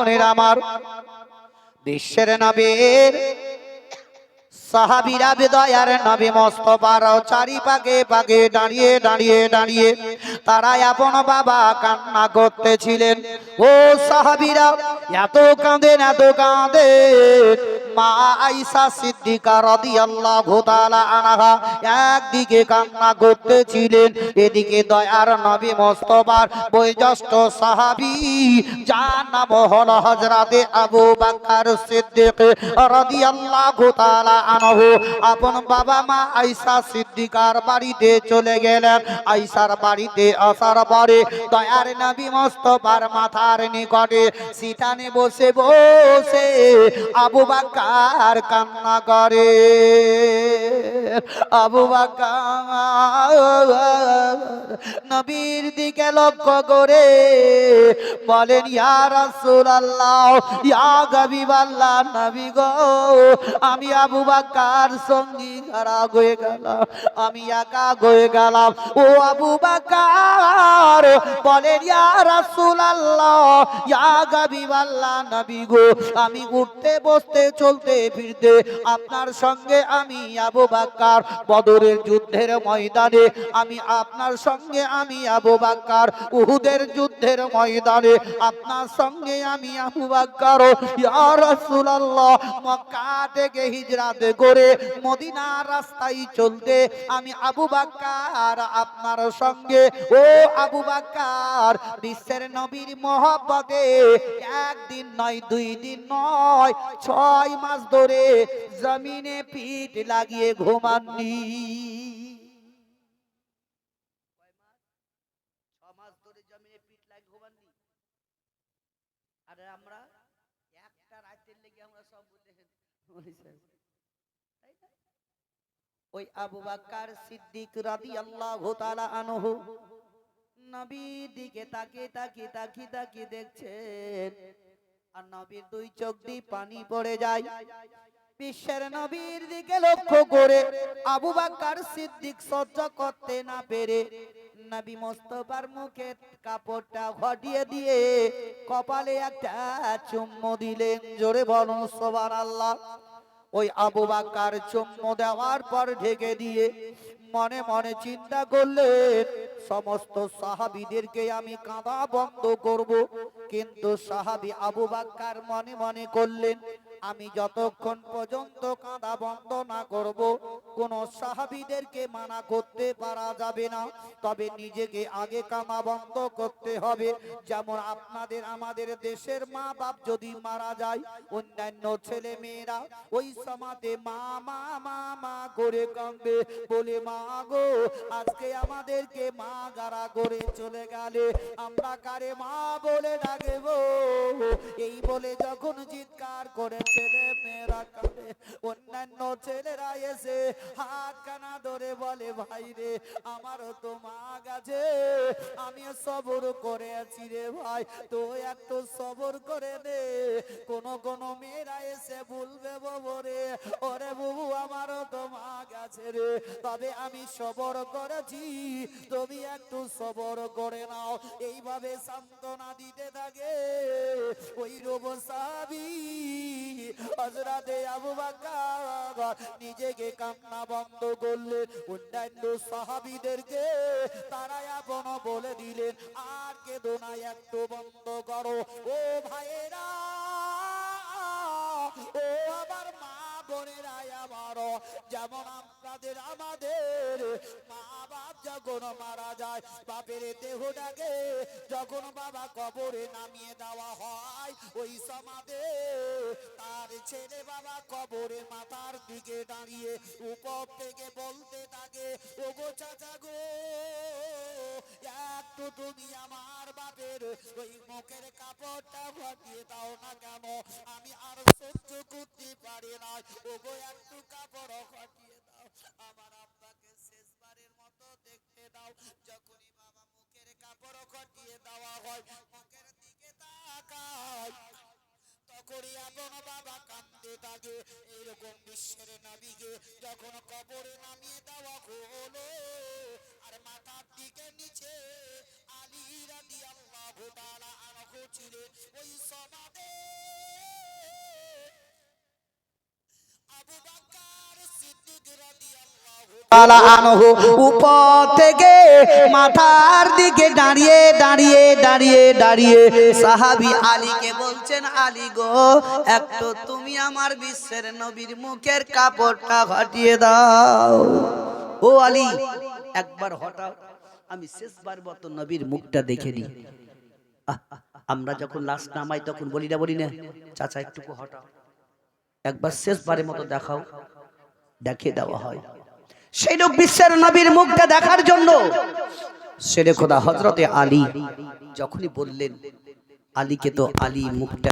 বোনেরা আমার, বিশ্বের নবীর সাহাবীরা দয়ার নবী মুস্তাফার চারিপাশে পাকে দাঁড়িয়ে দাঁড়িয়ে দাঁড়িয়ে তারা আপন বাবা কান্না করতেছিলেন। ও সাহাবীরা এত কাঁদেন এত কাঁদেন। মা আয়েশা সিদ্দিকা রাদিয়াল্লাহু তাআলা আনহা একদিকে কান্না করতেছিলেন, এদিকে দয়ার নবী মুস্তাফার বয়োজ্যেষ্ঠ সাহাবী যার নাম হলো হযরতে আবু বকর সিদ্দিক রাদিয়াল্লাহু তাআলা আনহু আপন বাবা মা আয়েশা সিদ্দিকার বাড়িতে চলে গেলেন। আয়েশার বাড়িতে আসার পরে দয়ার নবী মুস্তাফার মাথার নিকটে সিটানে বসে বসে আবু বকর কান্না করে। আবু বকর নবীর দিকে লক্ষ্য করে বলেন, ইয়া রাসূলুল্লাহ, ইয়া হাবিবাল্লাহ, নবী গো, আমি আবু বকর সঙ্গী হারা হয়ে গেলাম, আমি একা হয়ে গেলাম। ও আবু বকর বলেন, ইয়া রাসূলুল্লাহ, ইয়া হাবিবাল্লাহ, নবী গো, আমি উঠতে বসতে চলতে ফিরতে আপনার সঙ্গে আমি আবু বকর বদরের যুদ্ধের ময়দানে, আমি আপনার সঙ্গে আমি আবু বকর উহুদের যুদ্ধের ময়দানে, আপনার সঙ্গে আমি আবু বকর ইয়া রাসূলুল্লাহ মক্কা থেকে হিজরত করে মদিনার রাস্তায় চলতে আমি আবু বকর আপনার সঙ্গে। ও আবু বকর, বিশ্বের নবীর মহব্বতে একদিন নয়, 2 দিন নয়, 6 মাস ধরে জমিনে পিঠ লাগিয়ে ঘুমাননি। 6 মাস ধরে জমিনে পিঠ লাগিয়ে ঘুমাননি। আর আমরা একটা রাতের লেগে আমরা সব ওই আবু বকর সিদ্দিক রাদিয়াল্লাহু তাআলা আনহু নবীর দিকে তাকিয়ে তাকিয়ে তাকিয়ে তাকিয়ে দেখছেন, আর নবীর 2 চোখ দিয়ে পানি পড়ে যায়। বিশ্বের নবীর দিকে লক্ষ্য করে আবু বকর সিদ্দিক সহ্য করতে না পেরে নবী মুস্তাফার মুখে কাপড়টা ঘটিয়ে দিয়ে কপালে একটা চুম্বু দিলেন। জোরে বলুন সুবহানাল্লাহ। ওই আবু বকর চুম্বু দেওয়ার পর ঢেকে দিয়ে মনে মনে চিন্তা করলেন, সমস্ত সাহাবীদেরকে আমি কাঁদা বন্ধ করব। কিন্তু সাহাবী আবু বকর মনে মনে করলেন, আমি যতক্ষণ পর্যন্ত কাঁদা বন্ধ না করব কোন সাহাবীদেরকে মানা করতে পারা যাবে না, তবে নিজেকে আগে কাঁদা বন্ধ করতে হবে। যেমন আপনাদের আমাদের দেশের মা বাপ যদি মারা যায়, অন্যান্য ছেলে মেয়েরা ওই সমাজে মা মা মা মা করে কাঁদবে, বলে মা গো আজকে আমাদেরকে মা গারা করে চলে গেলে আমরা কারে মা বলে ডাকব। এই বলে যখন চিৎকার করে ছেলে মেয়েরা কাঁদে, অন্যান্য ছেলেরা এসে হাত কানা ধরে বলে, ভাই রে আমারও তো মা গেছে, আমি সবর করে আছি রে ভাই, তো একটু সবর করে দে। কোন কোন মেয়েরা এসে বলবে, বাবু রে, ওরে বাবু আমারও তো মা গেছে রে, তবে আমি সবর করেছি, তুমি একটু সবর করে নাও। এইভাবে সান্ত্বনা দিতে থাকে ওই রব সাহাবী হযরতে আবু বকর নিজেকে কান্না বন্ধ করলেন। অন্যান্য সাহাবীদেরকে তারা আপন বলে দিলেন, আর কেঁদো না, একটু বন্ধ করো। ও ভাইয়েরা, ও আমার মা বোনেরা আমার, যেমন আপনাদের আমাদের মা বাপ যখন মারা যায়, বাপের দেহটাকে যখন বাবা কবরে নামিয়ে দেওয়া হয়, ওই সমাজে তার ছেলে বাবা কবরে মাথার দিকে দাঁড়িয়ে উপর থেকে বলতে থাকে, ও গো চাচা গো, একটু তুমি আমার বাপের ওই মুখের কাপড়টা ঘটিয়ে দাও না কেন, আমি আর সহ্য করতে পারি না, ও গো একটু কাপড় ঘটিয়ে দাও, আমার আব্বাকে শেষবারের মতো দেখতে দাও। যখনই বাবা মুখের কাপড় ঘটিয়ে দেওয়া হয়, মুখের দিকে তাকায়, তখনই আপন বাবা কাঁদতে থাকে। এইরকম বিশ্বের নবীকে যখন কবরে নামিয়ে দেওয়া হলো, আর মাথার দিকে নিচে আলী রাদিয়াল্লাহু তাআলা আনহু ছিলেন, ওই সমাজে তাআলা আনহু উপর থেকে মাথার দিকে দাঁড়িয়ে দাঁড়িয়ে দাঁড়িয়ে দাঁড়িয়ে সাহাবী আলীকে বলছেন, আলী গো, একটু তুমি আমার বিশ্বের নবীর মুখের কাপড়টা হটিয়ে দাও। ও আলী, একবার হটাও, আমি শেষবার মতো নবীর মুখটা দেখে নিই। আমরা যখন লাশ নামাই তখন বলি না, চাচা একটু হটাও, একবার শেষবারের মতো দেখাও, দেখে দেওয়া হয়। সেই লোক বিশ্বের নবীর মুখটা দেখার জন্য শেরে খোদা হযরতে আলী যখনই বললেন, আলীকে তো আলী মুখটা